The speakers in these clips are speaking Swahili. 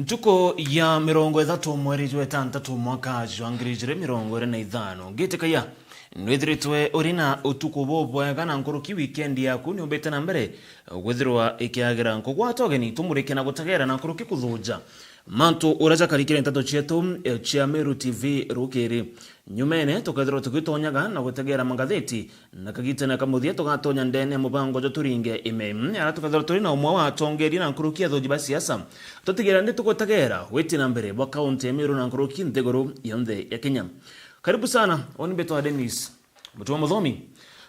Ntuko ya mirongo ithatu mweri jwe tantatu mwaka jwangirije mirongo ire na ithano ngiteka ya nwithiritwe urina utuku bobwega na nkuruki weekend yaku ni umbete na mbere gwithirwa ikiagira nkugwatogeni tumurike na gutagera na nkuruki kuthuja mantu uraja karikire ntato chetu chia Meru TV rukiri nyumene tukethirwa tugitonyaga na gutegera magatheti na kagite na kamuthia tugatonya ndene mubango jo turinge ime ara tukethirwa turi na umwe wa tongeri na nkuruki athuji ba siasa tutigera ndi tugutegera witi na mbere bwa county Meru na nkuruki ntegoro yonde ya Kenya. Karibu sana, oni beto Dennis Mutuwa Muthomi.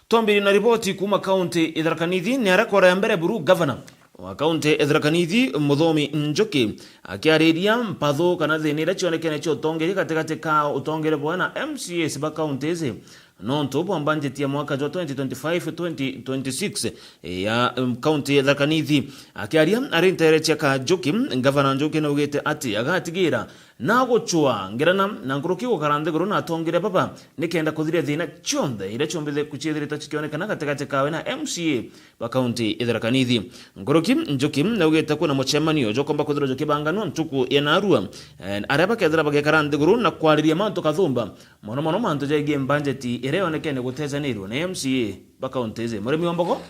Tuambiri na ripoti kuma county Tharaka Nithi ni arakora ya mbere buru governor wa county Tharaka Nithi Muthomi Njoki akiariria mpatho kana thini ira cionekene cio tongeri katikati ka utongere bwana MCAs ba county ici nonto bwa budget ya mwaka wa 2025-2026 ya county Tharaka Nithi akiaria arinteretia ka Njoki governor Njoki na ugete ati agatigira na guchwa ngirana na nkuruki gukarande guru na tongere baba nikenda kuthiria thina chonde ira chombithe kuchithirita chikionekana katikati kawe na MCA ba county Tharaka Nithi nkuruki Njoki na ugete kuna muchemanio jo komba kuthira Njoki bangano ntuku ya narua araba kethira bagekarande guru na kwariria manto kathumba mono manto jege budget ire onekene gutezanirwo na MCA ba county izi murimi wamboko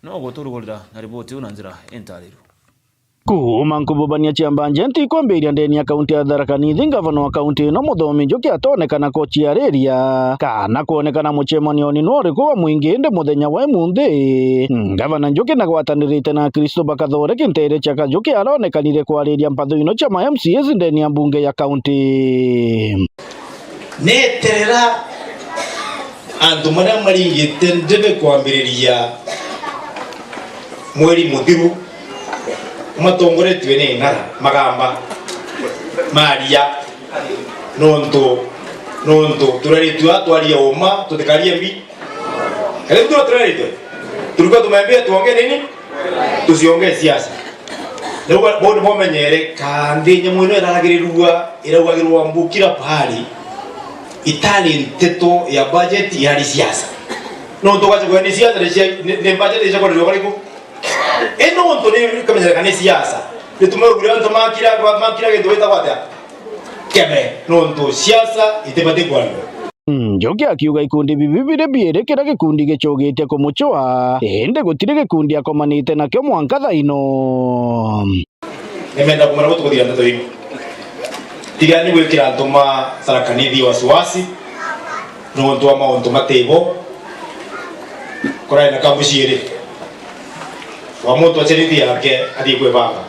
no guturugurira na ripoti una njira entariru Kuma nkububania chiambanje ntikwambiria ndeni ya kaunti ya Tharaka Nithi gavana wa kaunti no Muthomi Njoki atonekana ko chiareria kana kuonekana muchemanio ni no riko wa mwingi ndi muthenya wa munthi gavana Njoki na gwatanirite na Kristo Bakathore kintere cha Njoki aronekanire kwariria mpatho ino cha MCAs ndeni ya bunge ya kaunti neterera andu maria maringite ndebe kwambiriria mweri muthiru matongoretwe ni ngara magamba maria nonto turaritwa twaria uma tutikarie mbi kale turaritwa turuka tumembia tuonge nini tusionge siasa leo bodo bomenyere kandi nyamwino iragirwa iragirwa mbukira pali itali nteto ya budget ya siasa nonto kwaje kwa ni siasa ne budget ya kwa ndio eno ntone kamenya kana siasa nitumero buri anto makira gendo weta kwata kebe nonto siasa itebate kwano Njoki akiuga ikundi bibibire bierekera gikundi gicogete kumuchwa ende gutire gikundi akomanite na kyo mwanka thaino nemenda kumara gutukuthira ntato ino tigani gwikira ntuma Tharaka Nithi wasiwasi nonto wa maunto matebo korai na kabushire wa mtu achirithi yake hadi kwebanga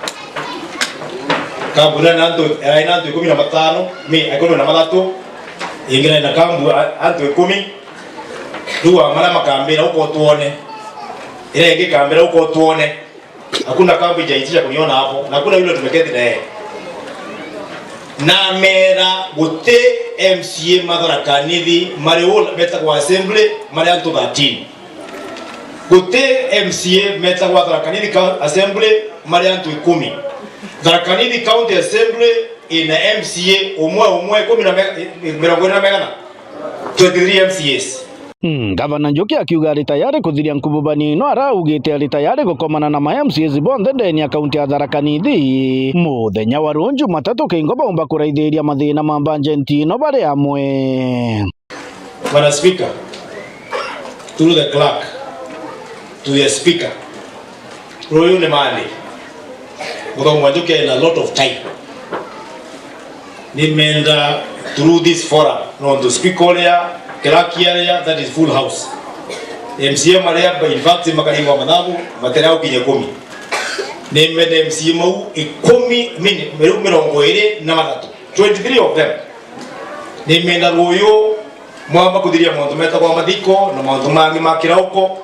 kabuna nanto aina 15 mi akono na matatu ingira na kambu anto 10 duwa mara makambira uko tuone ile ingi kambira uko tuone hakuna kambu jaitisha kuniona hapo na kuna yule tumeketi na yeye na mera gote MCA Tharaka Nithi Mareola beta kwa assembly mari anto 13 Gote MCA meta kwa Tharaka Nithi Assembly mariantu 10. Tharaka Nithi County Assembly ina MCA umwe 10 megana 23 MCAs. Gavana Njoki akiuga ari tayari kuthiria nkububani no araugite ari tayari gukomana na MCAs bonthe ndeni ya kaunti ya Tharaka Nithi muthenya wa runju matatu kingo baumba kuraithiria mathina ma budget no bari amwe. Bwana Speaker, through the clerk to the speaker Royo Nemani Muthomi Njoki in a lot of time nimenda through this forum no to speak area clerk area that is full house MCA Maria in fact makalingo madhabu materao kinye 10 nimenda MCA mau 10 mirongo ire na matatu 23 of them nimenda Royo mwamba kuthiria monto meta kwa mathiko na monto mangi makirauko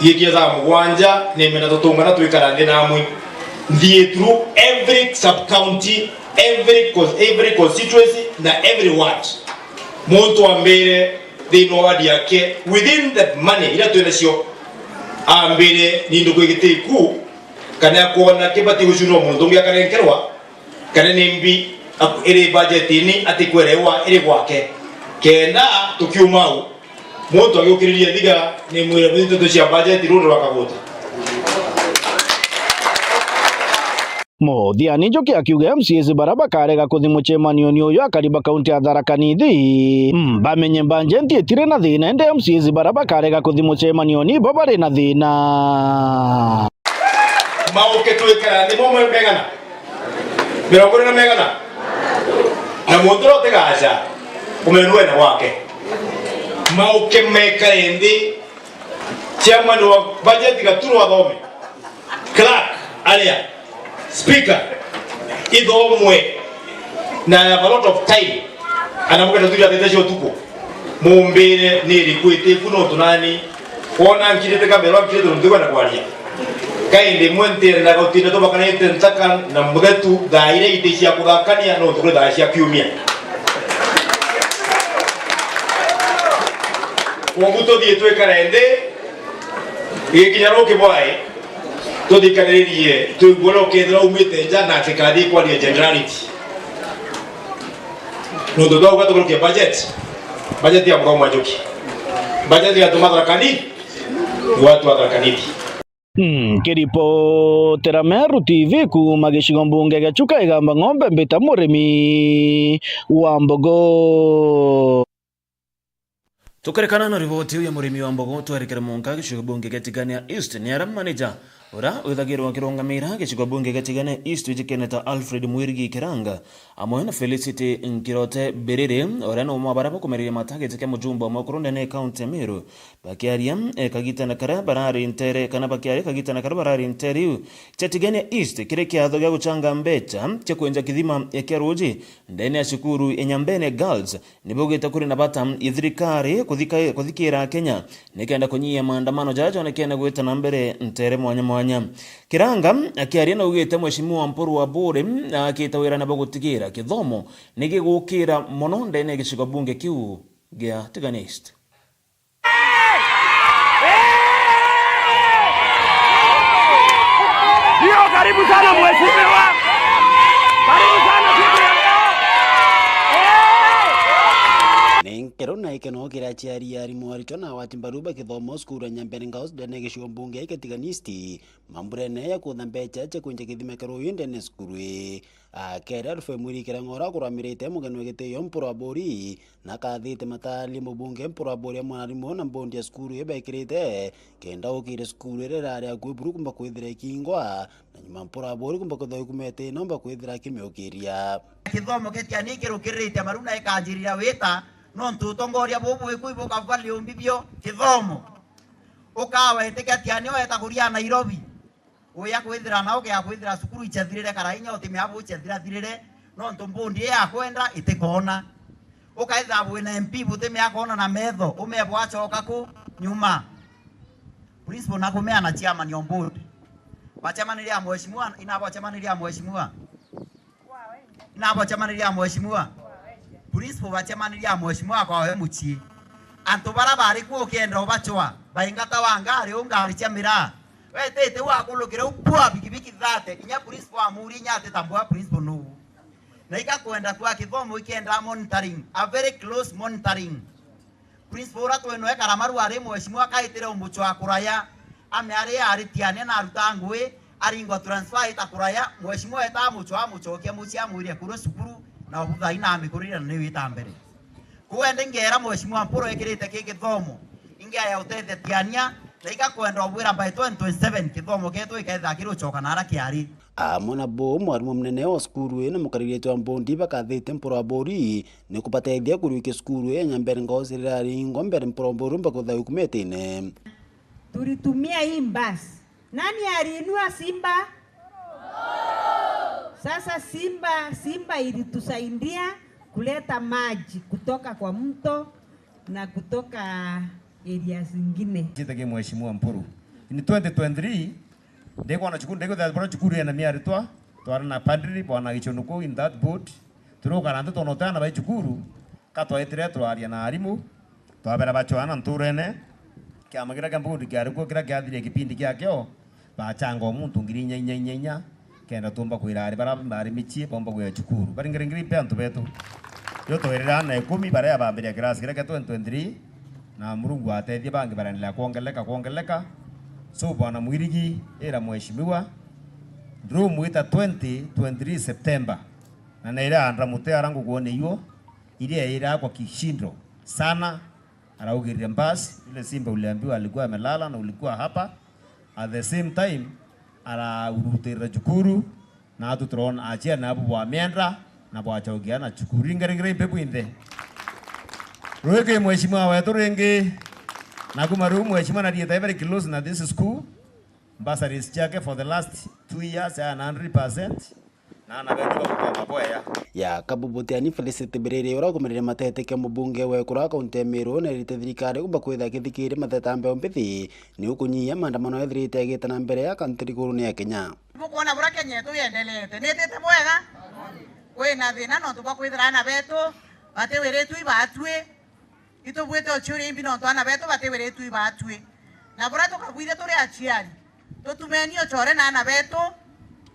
yikia za mugwanja nemena tutungana twikarande namwe thie through every sub county every constituency na every ward muntu ambere thino wadi yake within that money ila tuenacio ambere nindu kwigitiku kana kuona kibati gucuno muntu ngia karenkerwa kana nimbi iri budget ni atikwerewa iri gwake kenda tukiumau muntu agukiriria thiga ni mwira bitu cia budget ruru wakaguta Muthiani Njoki akiuga MCAs baraba karega kuthi muchemanio ni uyu akariba kaunti ya Tharaka Nithi bamenye mbanje ntitire na thina ende MCAs baraba karega kuthi muchemanio ni bo bari na thina mauke twikara ni mo megana mirongore na megana na mundro tegacha umenwe na wake mauke meka endi chairman wa budget gaturu adome clerk alia speaker idomwe na have a lot of time anamuka tuja tetesho tuko mumbere niri kwete kuno tunani ona nkirete kamera nkirete ndiko na kwalia kainde mwentere na gautina to bakana ntaka na mugetu daire iteshia kudakania no tukule daishia kiumia Wonguto die twe karende ikinyaro kibwae to dikanerie to boloke dro umite jana tekadi kwa ni generality no do dogo to ke budget ya mkoa Njoki budget ya Tharaka Nithi watu wa Tharaka Nithi kiripotera Meru TV kuma gicigo mbunge gĩa Chuka Igamba Ng'ombe mbita mũrĩmi wa mbogo tukarekana na riboti ya murimi wa mbogo twerekera munka gicigo bunge gĩa Tigania East ni ara manager ora withagirwa kirongamira gicigo bunge gĩa Tigania East jikeneta Alfred Mwirigi Kiranga amwe na Felicity Nkirote Berere ora no mwabarabo kumeria matagete kya mujumba wa Kurunde ne county Meru bakiaria kagita na kara barari ntere kana bakiaria kagita na kara barari ntere cha Tigania East kire kiatho gya guchanga mbecha cha kwenja kithima ya Keruji ndene ya shukuru enyambene girls nibogeta kuri na bata ithirikari kuthikira Kenya nikenda kunyia maandamano jajo nekenda gweta na mbere ntere mwanya Kiranga akiaria na ugite mheshimiwa Mpuru wa Bure akitawira na bagutigira kithomo nigigukira muno ndene gicigo bunge kiu gĩa Tigania East Ndio karibu sana mheshimiwa karibu sana Kero na ikeno kira chiari ari mwarito na watimbaruba kithomo skuru nyambere ngaos dene gicigo bunge gĩa Tigania East mamburene ya kutha mbecha cha kunja kithima kero yende ne skuru akera rufe mwiri kira ngora kuramirite mugenwe gitio Mpuru wa Buri na kathite matali mubunge Mpuru wa Buri mwarimu na mbondi ya skuru yebekirite kenda ukire skuru rerare agwiburu kumba kwithira ikingwa na nyuma Mpuru wa Buri kumba kuthoi kumete nomba kwithira kimiokiria kithomo getiani kirukirite maruna ikanjirira wita no ntutongoria bobo ikuibuka vali umbibio kithomo ukawa etekatiani weta kuria Nairobi uya kwithira na ukia kwithira sukuru ichathirire karainya otime abo ichathira thirire no ntumbundi ya kwenda itikona ukaitha bwina MP butime akona na metho umebwa achoka ku nyuma principal na kumea na chairman omboard bachamaniria mheshimiwa inabo chamaniria mheshimiwa inabo chamaniria mheshimiwa principal bachamaniria mheshimiwa kwa we muchie antu barabari ku ukienda ubachwa baingata wangari ungari chamira wetete wakulukire upua bikibiki thate inya principal amuri nyate tambua principal no na ikakwenda kwa kithomo ikienda monitoring a very close monitoring principal ratu eno ekara maru ari mheshimiwa kaitire umucho akuraya ame ari aritiane na rutangwe aringwa transfer itakuraya mheshimiwa eta mucho kia mucia muiria kuro sukuru na ubutha ina mikurira ni wita mbere kuende ngera mheshimiwa Mpuru ekirite kithomo ingia ya utete Tigania na ikakwenda obwira by 2027 kithomo getu ikaitha kiruchoka na ara kiari mwana bo mwarimu mnene wa skuru na mukariritu wa mbondi bakathite Mpuru wa Buri ni kupateithia kuruike skuru ya nyambere ngozi rari ngombere Mpuru wa Buri mbakutha ukumetene tulitumia hii mbasi nani aliinua Simba sasa Simba ilitusaidia kuleta maji kutoka kwa mto na kutoka area zingine. Kitege mheshimiwa Mpuru. Ni 2023 ndeko na chukuru ya namia ritwa twarana padri bwana Gichonuko in that boat turoka nando tonotana ba chukuru katwa etire twaria na arimu twabera bachwana nturene kya magira kambundi kya riko kira kyathire kipindi kyakyo bachanga omuntu ngiri nyanya kenda tumba kwirari barabari michie bomba kwa chukuru bari ngiri pe antu betu yo toerera na 10 bara ya bambere class kira 2023 na Murungu ateithie bangi baranila kuongeleka so bwana Mwirigi era mheshimiwa room with 23 September na naira andra mute arangu kuone hiyo ile ira kwa kishindo sana araugiria mbasi ile Simba uliambiwa alikuwa amelala na ulikuwa hapa at the same time ara urutira Chukuru na atu tron achia na abu wa miendra na bwa chogia na Chukuru ngere pepu inde roege mheshimiwa wetu renge na kumaru mheshimiwa na dieta very close na this school bursaries chake for the last 2 years and 100% na betu kwa maboya ya kabubutiani Felicity Birere ora kumerere matete ke mubunge we kura kaunti ya Meru na rite thirikari kumba kwitha kithikire mathetambe ombithi ni ukunyia maandamano ethirite gitana mbere ya country kuru ni ya Kenya kuona bura Kenya yetu yendelete netete mwega kwina thina no tukwa kwithirana betu bateweretu ibatwe itubwete ochuri imbi no twana betu bateweretu ibatwe na bura tukakwire turi achiari tutumenio chore na ana betu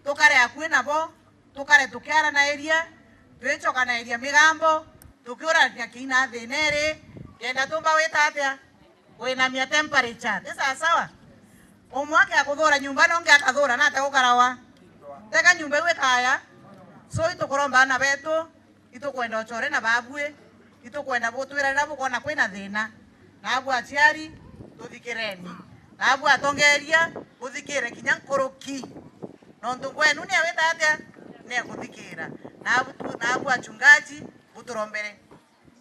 tukare akwe nabo tukare tukiara na area twechoka na area migambo tukiora nyakina thinere kenda tumba wetatia wina mia temperature tesa sawa omwake akuthora nyumba nonge akathora na tegukarawa teka nyumba iwe kaya so itukoromba na betu itukwenda ochore na babwe itukwenda botwira na bukona kwina thina na abu achiari tuthikireni na abu atongeria buthikire kinya nkoroki nondu kwenu ni wetatia ne kuthikira na abu achungaji buturombere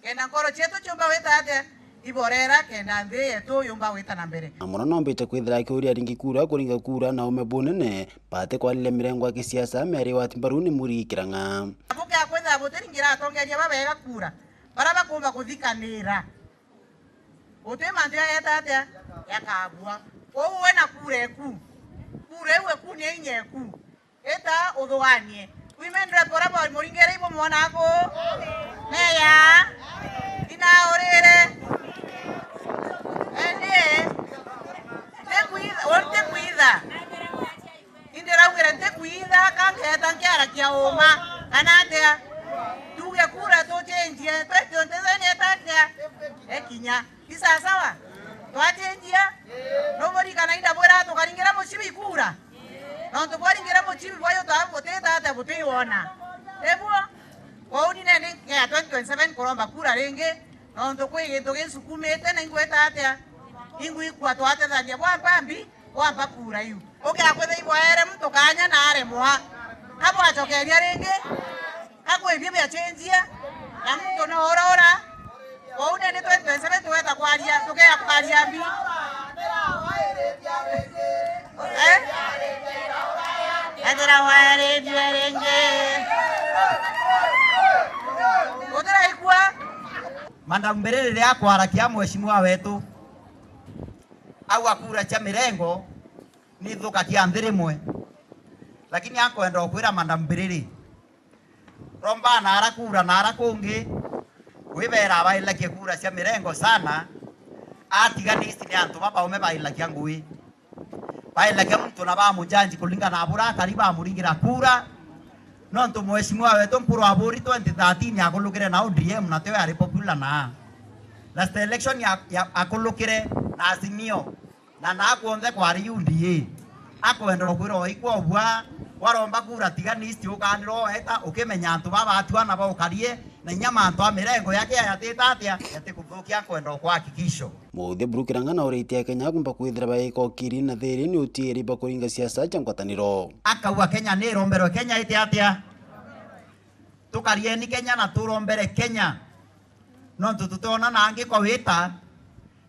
kenda nkoro chetu chumba wetatia iborera kenda nthi yetu yumba wita na mbere amuna nombete kwithira kiuria ringi kura kuringa kura na umebunene pate kwalile mirengo ya kisiasa meri wa timbaruni murikiranga abuke akwetha butiringira atongeria babega kura bara bakumba kuthikanira utwe mandu yetatia yakabua wowe na kura eku kura ewe ku ni inyeku eta uthwanie women repora boy muringere ibo mwanako neya ina orere ende te cuida indera ugera te cuida kange tankiara kia oma anatea tuge kura to change peto tezani atakia ekinya isa sawa to change nobody kana ida bora to karingira mochibi kura no to karingira mochibi boyo to aboteta ata botiona ebuo kwa uni nene ya 2027 koromba kura renge no to kwege to gensukumete na ingweta atia ingui kwa to atethania bwa pambi wa bakura yu oke akwethe ibwaere mtu kanya na are mwa hapo achokeria renge hapo ibye bya change na mtu no orora kwa une ni 2027 tuweta kwaria tukea kwaria mbi Adara waere renge Odara ikwa manda mberere ya kwarakia mheshimiwa wetu au akura cha mirengo ni thuka kia ndirimwe lakini akwenda okwira manda mberere romba na arakura na arakungi wibera baila kia kura cha mirengo sana atiganisti ni antu baba ume baila kia ngui baila kia mtu na ba mujanji kulinga na abura kariba muringira kura no ntu mheshimiwa wetu mpuru aburi 2013 akulukire na ODM na tewe ari popular na last election ya akulukire na Azimio na nakuonze kwa ari UDA akwenda kwiro ikwo bwa waromba kura tiganisti ukaniro eta ukimenya antu baba atwana ba ukarie na nyama antu amirengo yake yatetatia yate kuthukia kwenda kwa hakikisho muthie burukiranga na uritia Kenya kumba kwithira baiko kiri na thiri ni utieri bakuringa siasa cha ngwataniro akaua Kenya ni rombero Kenya ite atia tukarieni Kenya na turombere Kenya no tututona na angi kwa wita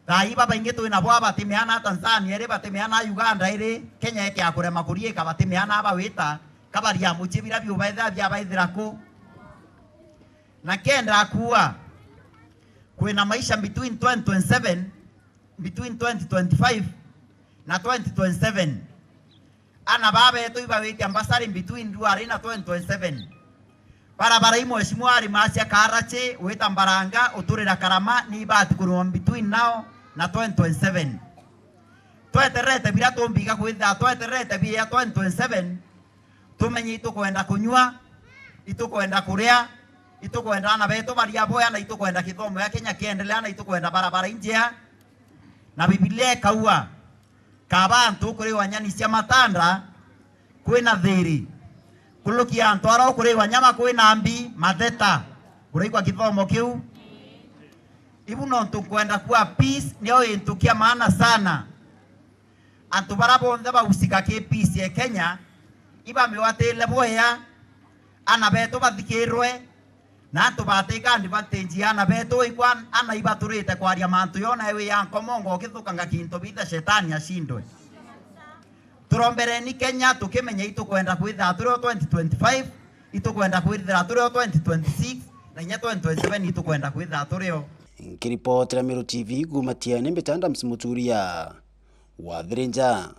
rai baba ingi tuina bwa batimiana Tanzania ere batimiana Uganda ere Kenya yake akure makurie ka batimiana aba wita kabaria muchibira byo baitha bya baithira ku na kenda akuwa kwina maisha between 2025 na 2027 ana baba yetu iba witi ambasari between duari na 2027 barabara imo mheshimiwa ari masia karache wita mbaranga uturira karama ni bati kurwa between now na 2027 tweterete bila tombiga kwitha tweterete bia 2027 tumenye itukwenda kunywa itukwenda kuria itukwenda na beto baria boya na itukwenda kithomo ya Kenya kiendelea na itukwenda barabara injia na Biblia kaua kabantu kuri wanyani cia matanda kwina thiri kulukia antwara kuri wanyama kwina mbi matheta kuri kwa kithomo kiu ibu no tukwenda kwa peace ndio intukia maana sana antu barabo ndaba usika ke peace ya Kenya iba miwatele boya ana beto bathikirwe na tubateka advantage ana beto ikwan ana iba turite kwa ria mantu yona ewe yanko mongo githukanga kinto bitha shetani ashindwe turombere ni Kenya tukimenya itukwenda kwitha turi 2025 itukwenda kwitha turi 2026 na nya 2027 itukwenda kwitha turi Nkiripotera Meru TV kumatia nembe tanda msimuturia wa Thirinja.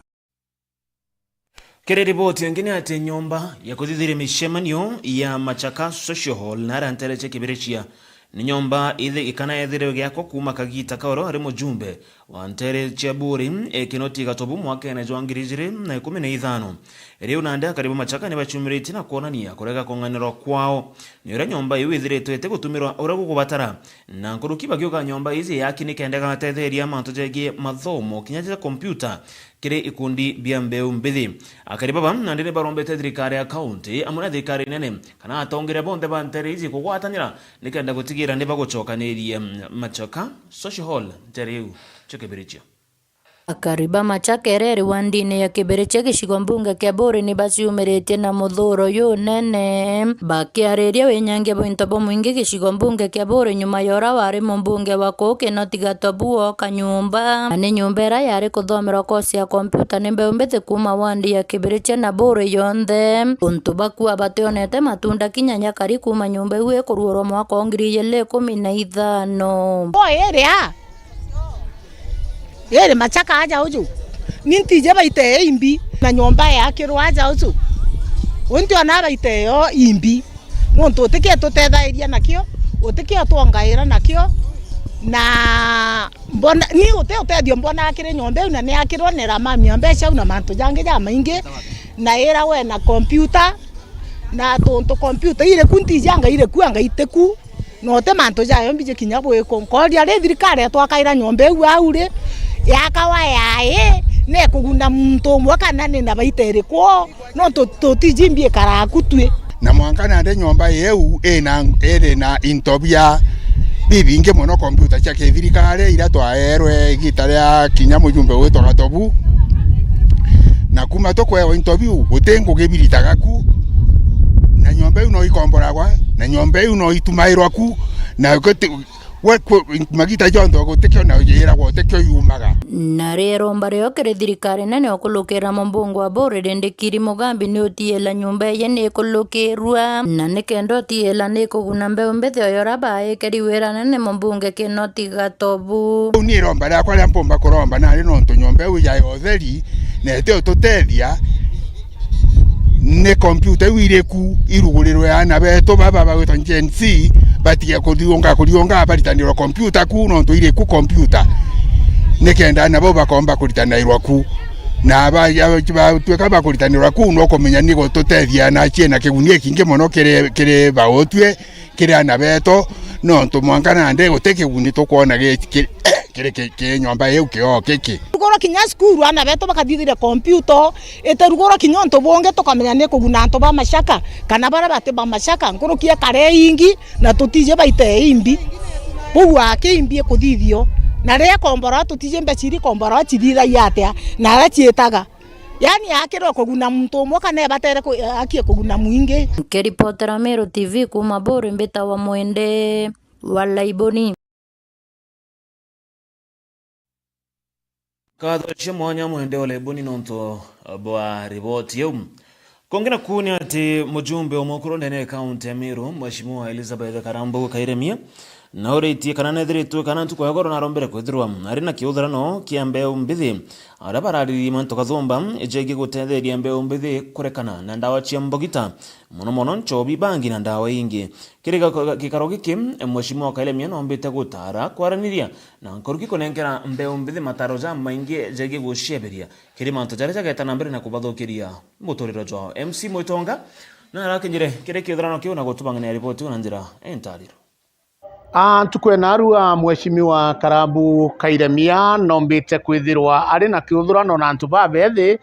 Kere ripoti ngine ati nyomba ya kuthithire mishemanio ya Machaka Social Hall na rantereche Kibirechia ni nyomba ithe ikana ethire gyako kuma Kagita Kaoro ari mujumbe wa ntere Chaburi ekinoti gatobu mwaka na jwangirije na 15 riu nanda karibu Machaka ni bachumirite na kuonania kurega konganiro kwao ni ura nyomba iwithire twete gutumirwa ura gukubatara na nkuruki bagyoka nyomba izi yaki ni kende gatetheria mantu jegi mathomo kinyaje computer kire ikundi bia mbeu mbithi akaribaba nandire barombete thirikari ya county amuna thirikari nene kana atongire bonde bantere izi kugwatanira nikenda gutigira ne bagucokanirie Machaka Social Hall teriu Kibirechia. Akariba Machaka ereri wandine ya Kibirechia gicigo mbunge kia Buri ni baciumirite na muthuro yu nene bakiariria wenyangia bwinto bumwingi gicigo mbunge kia Buri nyuma yora wari mbunge wa Kinoti Gatobu oka nyumba ni nyumba ira yari kuthomera kosi ya kompyuta ni mbeu mbithi kuma wandi ya Kibirechia na Buri yonthe untu bakua bationete matunda kinyanya kari kuma nyumba iu ikuruorwo mwaka 2015 Yere Machaka aja uju nintije baite imbi na nyomba yake rwaja uju unti ona baite yo imbi muntu utike tutethairia nakio utike tuongaira nakio na mbona ni utethedio mbona akire nyomba na ni akironera mami mbeca na mantu jange ja maingi na era we na computer na tonto computer ile kunti janga ile kuanga iteku no te mantu jayo mbije kinya bwe konkoria le thirikari twakaira nyomba eu aure yakawa yae ne kugunda muntu mwaka nane na baitere ko no totijimbie karakutwe na mwankana ande nyomba yeu ere na intobia bibinge mono computer cha thirikari ira twaerwe gitaria kinya mujumbe wetu Gatobu na kuma tokwewa interview utengo gebiritaga ku na nyomba yu no ikomboragwa na nyomba yu no itumairwa ku na magita jondo gutekyo na yera gutekyo yumaga na rero mbareo kere thirikari nene okulukira mbunge wa Buri Ndikiri Mugambi ni utiela nyumba ye ni kulukirwa na nikendo tiela ni kuguna mbeu mbithi oyora bae keri wera nene mbunge Kinoti Gatobu ni romba ya kwa mpomba kuromba na rino ntu nyomba yu ya otheri na ete tutethia ne computer wireku irugurirwe ana beto baba bagweta Gen Z batige kurionga baritanirwa computer ku no ntuire ku computer nekenda nabo bakomba kuritanirwa ku na tweka bakuritanirwa ku no komenya nigo tutethia na chiena kigunie kinge mono kire baotwe kire ana beto no ntu mwankana ande guteke guni tukuona kire nyomba yeu kio kiki rugoro kinya skuru ana beto bakathithire computer ete rugoro kinya ntu bonge tukamenya ne kuguna ntu ba Machaka kana bara bate ba Machaka nkurukie kare ingi na tutije baite imbi bugwa ke imbi kuthithio na ria kombora tutije mbeciri kombora chithira yatea na arachietaga yani akiro kuguna muntu mwoka ne batere akie kuguna mwingi Keripotera Meru TV kuma Buri mbita wa mwende wala iboni Kadhoche mwanya mwende wala iboni nonto bwa ripoti yeu kongena kuni ati mujumbe wa mukuru ndene kaunti ya Meru Mheshimiwa Elizabeth Karambo Kairemia na uriti kana nethiritu kana ntuko yagoro na rombere kwithirwa ari na kiuthirano kia mbeu mbithi ara barari manto kathumba ejegi gutetheria mbeu mbithi kurekana na ndawa cia mbogita muno nchobi bangi na ndawa ingi kiriga kikaro giki Mheshimiwa Kairemia no mbite gutara kwaraniria na nkoruki kunenkera mbeu mbithi mataro ja maingi ejegi gusheberia kiri manto jare jageta na mbere na kubathukiria muturiro jwao MC Mwitonga na arakinyire kire kiuthirano kiu na gutubangania ripoti na njira entariro tukwena arua Mheshimiwa Karambu Kairemia nombite kwithirwa ari na kiuthurano na antu babethi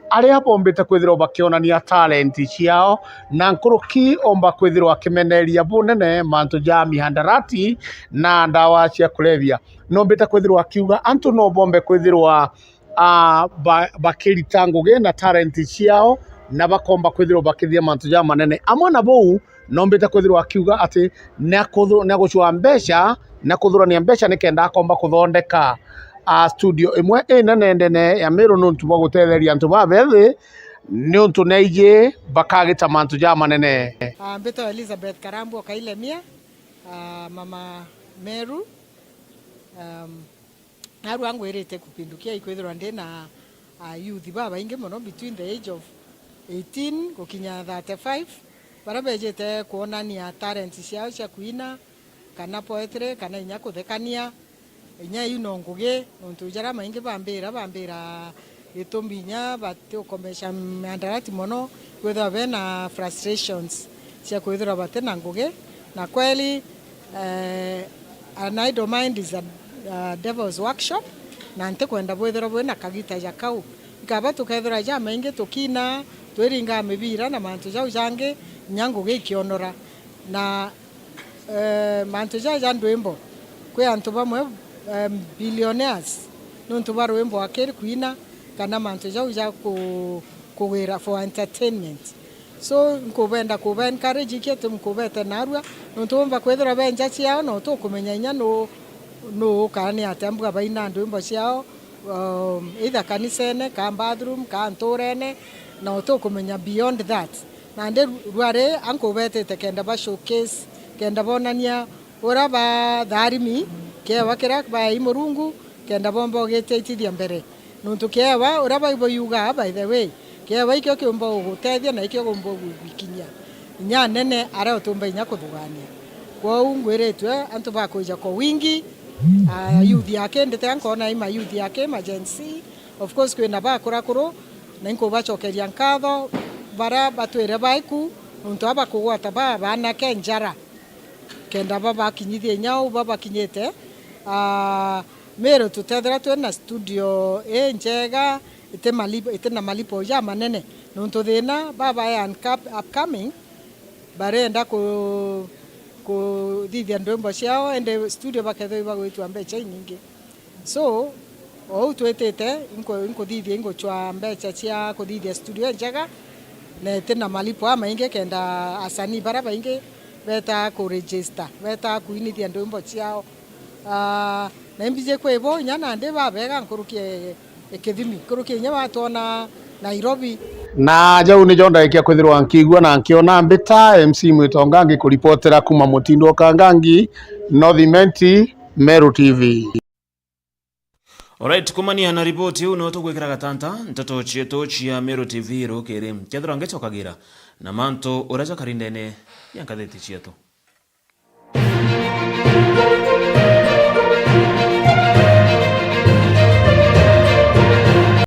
aria bombite kwithirwo bakionania talent ciao na nkuruki omba kwithirwo akimeneria bunene mantu ja mihandarati na ndawa cia kulevya nombite kwithirwo akiuga antu no bombe kwithirwa bakirita ngugi na talent ciao na bakomba kwithirwo bakithia mantu ja manene amwe na bou nombite kwithirwo akiuga ati na gucua mbeca na kuthurania mbeca nikenda akomba kuthondeka studio imwe nene ya Meru nuntu bwa gutetheria antu babethi ni untu neije bakagita mantu ja manene. Mbeto Elizabeth Karambo Kailemia, mama Meru. Naru wangu erete kupindukia ikwithirwa ndi na youth baba ingi muno between the age of 18 gukinya 35 bara bejete kuonania talent ciao cia kuina kana poetry kana inya kuthekania inya yuno ngugi nuntu jara maingi bambira gitumbinya batukomesha mandarati mono kwithirwa bena frustrations cia kwithirwa batena ngugi na kweli an idle mind is a devil's workshop na nte kwenda bwithirwa bwina kagita ja kau ikaba tukethira ja maingi tukina twiringa mibira na mantu jau jange nyango gikionora na mantu ja ndwimbo kwi antu bamwe billionaires nuntu barwimbo akiri kuina kana mantu jau ja kuwira for entertainment so nkubenda kuba encourage kietu mkubete narua nuntu mba kwithira benja ciao no tukumenya inya no kani atambuga baina ndwimbo ciao either kanisene ka bathroom ka nturene no tukumenya beyond that na nde ruare ankubete tekenda ba showcase kenda bonania ora ba tharimi kewa kira ba imurungu kenda bombo geteithia mbere nuntu kewa ora ba yuga by the way kewa ikyo kiombo gutethia na ikyo gombo gwikinya nya nene ara utumba inya kuthugania kwa ungwiretwe antu ba kuja kwa wingi youth yake ndete ankona ima youth yake emergency of course kwena ba kurakuru na inko bachokeria nkatho bara batwire baiku nuntu aba kugwata ba bana kenjara kenda baba kinyithie nyau baba kinyete Meru tutethera twena studio njega itena malipo ya manene nuntu thina baba ya upcoming barenda ku thithia ndwimbo ciao ende studio baketho bagwitwa mbeca nyingi so twetete inko thithia ingo chwa mbeca cia kuthithia studio njega na tena malipo maingi kenda asani bara baingi beta ku register beta kuinithia ndwimbo ciao na mbije kwebo nyana ndi babega nkurukie ekithimi kurukie nya batona Nairobi na jau ni jonda ikia kwithirwa nkigua na nkiona mbita MC Mwitongangi kuripotera kuma Mutindo Kangangi North Meru TV. Alright, kumania na ripoti huu no tugwikira gatanta ntato chieto chia Meru TV ro kere kethira ngechokagira na manto uraja karindene yankatheti chieto.